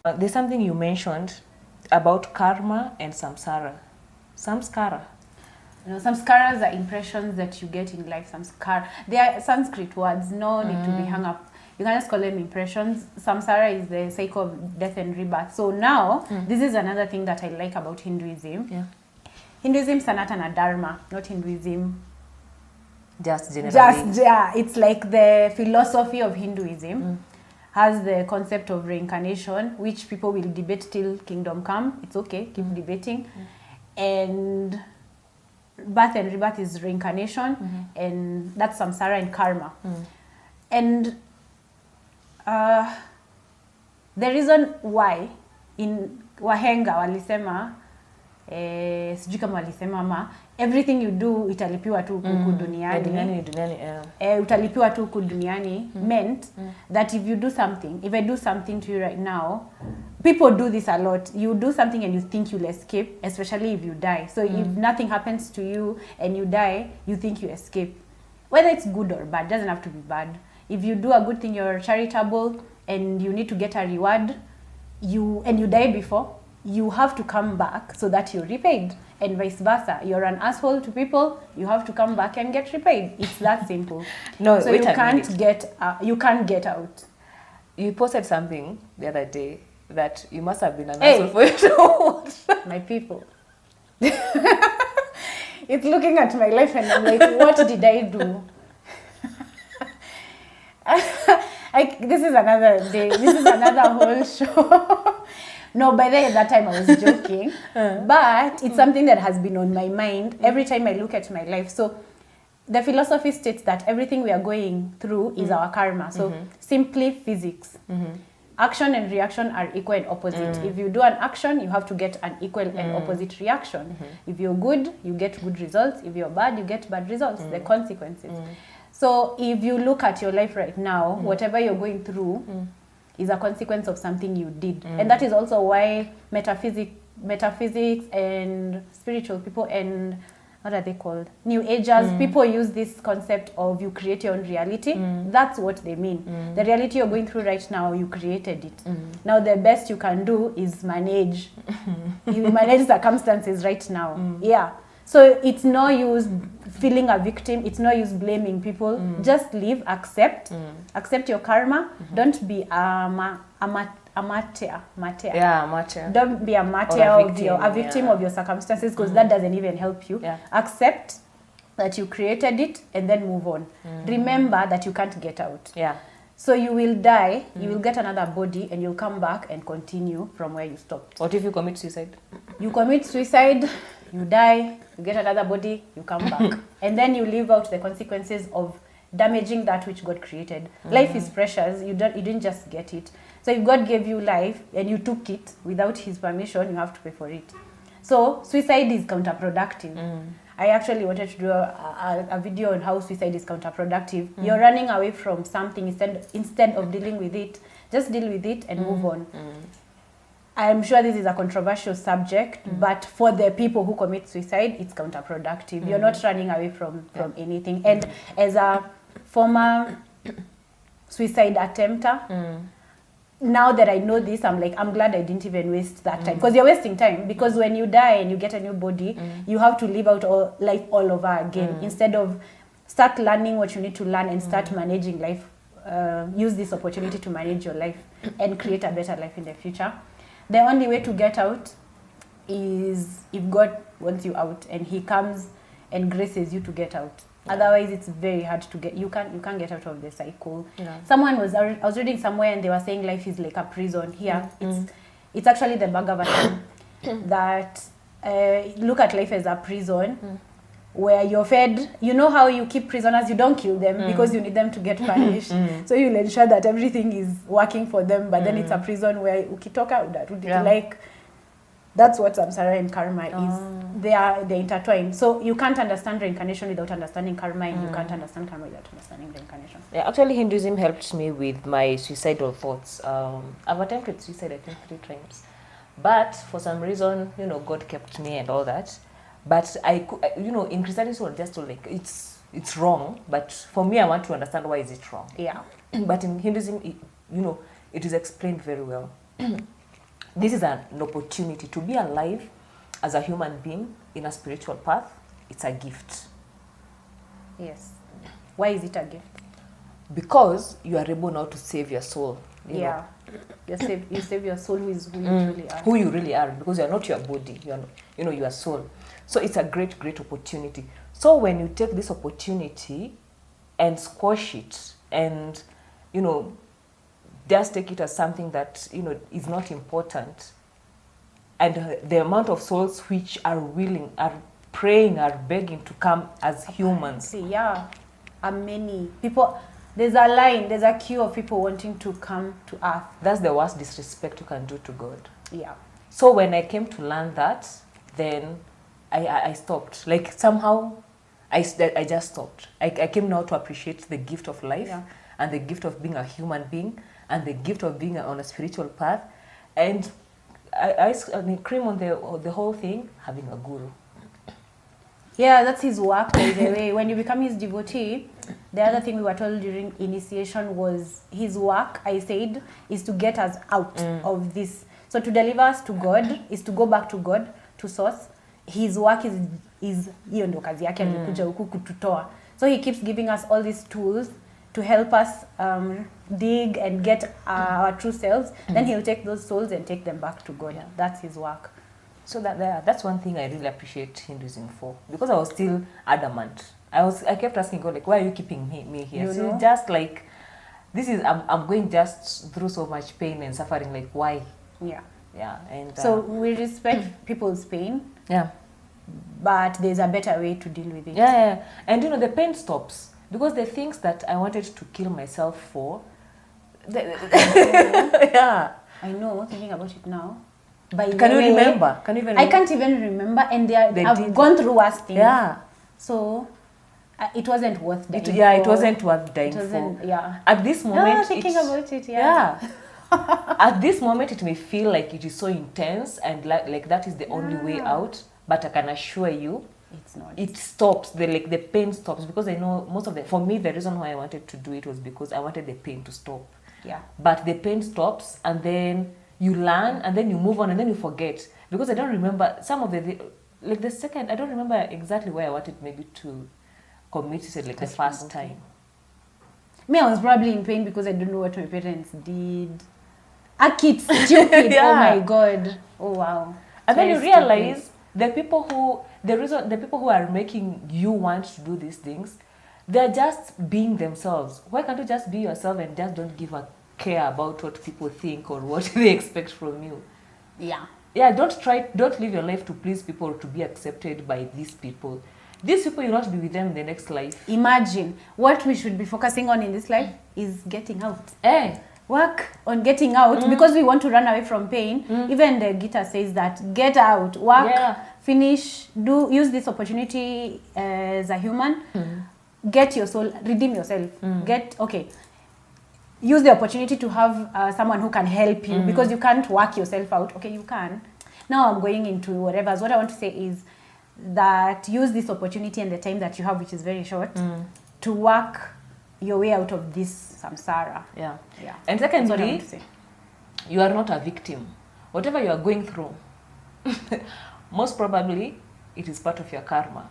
There's something you mentioned about karma and samsara. Samskara. You know, samskaras are impressions that you get in life. They are Sanskrit words, no need to be hung up. You can just call them impressions. Samsara is the cycle of death and rebirth. So now, this is another thing that I like about Hinduism. Yeah. Hinduism, Sanatana Dharma, not Hinduism. Just generally. It's like the philosophy of Hinduism has the concept of reincarnation, which people will debate till kingdom come. It's okay, keep debating. And birth and rebirth is reincarnation, and that's samsara and karma. And the reason why in wahenga walisema sijui kama walisema ma everything you do italipiwa tu huku duniani. Utalipiwa tu huku duniani meant that if I do something to you right now, people do this a lot. You do something and you think you'll escape, especially if you die. So if nothing happens to you and you die, you think you escape. Whether it's good or bad, doesn't have to be bad. If you do a good thing, you're charitable and you need to get a reward, you die before, you have to come back so that you're repaid, and vice versa. You're an asshole to people, you have to come back and get repaid. It's that simple. No, so wait you can't get out. You posted something the other day that you must have been an asshole for you to watch. My people. It's looking at my life and I'm like, what did I do? This is another day. This is another whole show. No, by that time I was joking. But it's something that has been on my mind every time I look at my life. So the philosophy states that everything we are going through is our karma. So simply physics. Action and reaction are equal and opposite. If you do an action, you have to get an equal and opposite reaction. If you're good, you get good results. If you're bad, you get bad results, the consequences. So if you look at your life right now, whatever you're going through is a consequence of something you did. And that is also why metaphysics and spiritual people and what are they called? New Agers, people use this concept of you create your own reality. That's what they mean. The reality you're going through right now, you created it. Now the best you can do is manage. You manage circumstances right now. Yeah. So it's no use feeling a victim. It's no use blaming people. Just live, accept your karma. Don't be a martyr. Yeah, martyr. Don't be a martyr a victim of your circumstances, because that doesn't even help you. Accept that you created it and then move on. Remember that you can't get out. Yeah. So you will die, you will get another body, and you'll come back and continue from where you stopped. What if you commit suicide? You commit suicide, you die, you get another body, you come back. And then you live out the consequences of damaging that which God created. Life is precious. You didn't just get it. So if God gave you life and you took it without his permission, you have to pay for it. So suicide is counterproductive. I actually wanted to do a video on how suicide is counterproductive. You're running away from something instead of dealing with it. Just deal with it and move on. I'm sure this is a controversial subject, but for the people who commit suicide, it's counterproductive. You're not running away from anything. And as a former suicide attempter, now that I know this, I'm glad I didn't even waste that time. Because you're wasting time. Because when you die and you get a new body, you have to live out life all over again. Instead of start learning what you need to learn and start managing life. Use this opportunity to manage your life and create a better life in the future. The only way to get out is if God wants you out and he comes and graces you to get out. Otherwise, it's very hard to get. You can't get out of the cycle. I was reading somewhere and they were saying life is like a prison. Here, it's actually the Bhagavatam that look at life as a prison where you're fed. You know how you keep prisoners? You don't kill them because you need them to get punished. So you'll ensure that everything is working for them. But then it's a prison where ukitoka like. That's what samsara and karma is. They're intertwined. So you can't understand reincarnation without understanding karma, and you can't understand karma without understanding reincarnation. Yeah, actually Hinduism helped me with my suicidal thoughts. I've attempted suicide I think 3 times. But for some reason, God kept me and all that. But in Christianity we're just told like it's wrong, but for me I want to understand why is it wrong. Yeah. But in Hinduism it is explained very well. this is an opportunity to be alive as a human being in a spiritual path. It's a gift. Yes. Why is it a gift? Because you are able now to save your soul. You know, You save your soul, who you really are. who you really are, because you are not your body, you are, your soul. So it's a great opportunity. So when you take this opportunity and squash it, and just take it as something that is not important, and the amount of souls which are willing, are praying, are begging to come as humans. Yeah, many people. There's a line, there's a queue of people wanting to come to earth. That's the worst disrespect you can do to God. Yeah. So when I came to learn that, then I stopped. Like somehow, I just stopped. I came now to appreciate the gift of life, and the gift of being a human being, and the gift of being on a spiritual path. And I cream on the whole thing, having a guru. Yeah, that's his work, by the way. When you become his devotee, the other thing we were told during initiation was his work, I said, is to get us out of this. So to deliver us to God is to go back to God, to source. His work is hiyo ndo kazi yake, alikuja huku kututoa. So he keeps giving us all these tools to help us dig and get our true selves. Then he'll take those souls and take them back to God. Yeah. That's his work. So that's one thing I really appreciate Hinduism for, because I was still adamant. I kept asking God, like, why are you keeping me here? So just like, I'm going just through so much pain and suffering. Like, why? Yeah. Yeah. And so we respect people's pain. Yeah. But there's a better way to deal with it. Yeah. And the pain stops, because the things that I wanted to kill myself for. Yeah. I know. Thinking about it now. Can you remember? I can't even remember, and I've gone through worse things. Yeah. So it wasn't worth dying. It wasn't worth dying for. Yeah. At this moment, thinking about it. Yeah. At this moment, it may feel like it is so intense, and like that is the only way out. But I can assure you, it's not. It stops. The pain stops, because I know for me, the reason why I wanted to do it was because I wanted the pain to stop. Yeah. But the pain stops, and then you learn, and then you move on, and then you forget. Because I don't remember some of the second, I don't remember exactly where I wanted maybe to commit suicide, like the first time. Me, I was probably in pain because I don't know what my parents did. A kid, stupid. Oh my God. Oh wow. And then you realize the people who are making you want to do these things, they're just being themselves. Why can't you just be yourself and just don't give a care about what people think or what they expect from you? Yeah, don't live your life to please people or to be accepted by these people. These people, you'll not be with them in the next life. Imagine what we should be focusing on in this life is getting out. Work on getting out, because we want to run away from pain. Even the Gita says that, get out, work, finish, use this opportunity as a human, get your soul, redeem yourself, use the opportunity to have someone who can help you, because you can't work yourself out. Okay, you can. Now I'm going into whatever. So what I want to say is that use this opportunity and the time that you have, which is very short, to work your way out of this samsara. Yeah. And secondly, you are not a victim. Whatever you are going through, most probably it is part of your karma.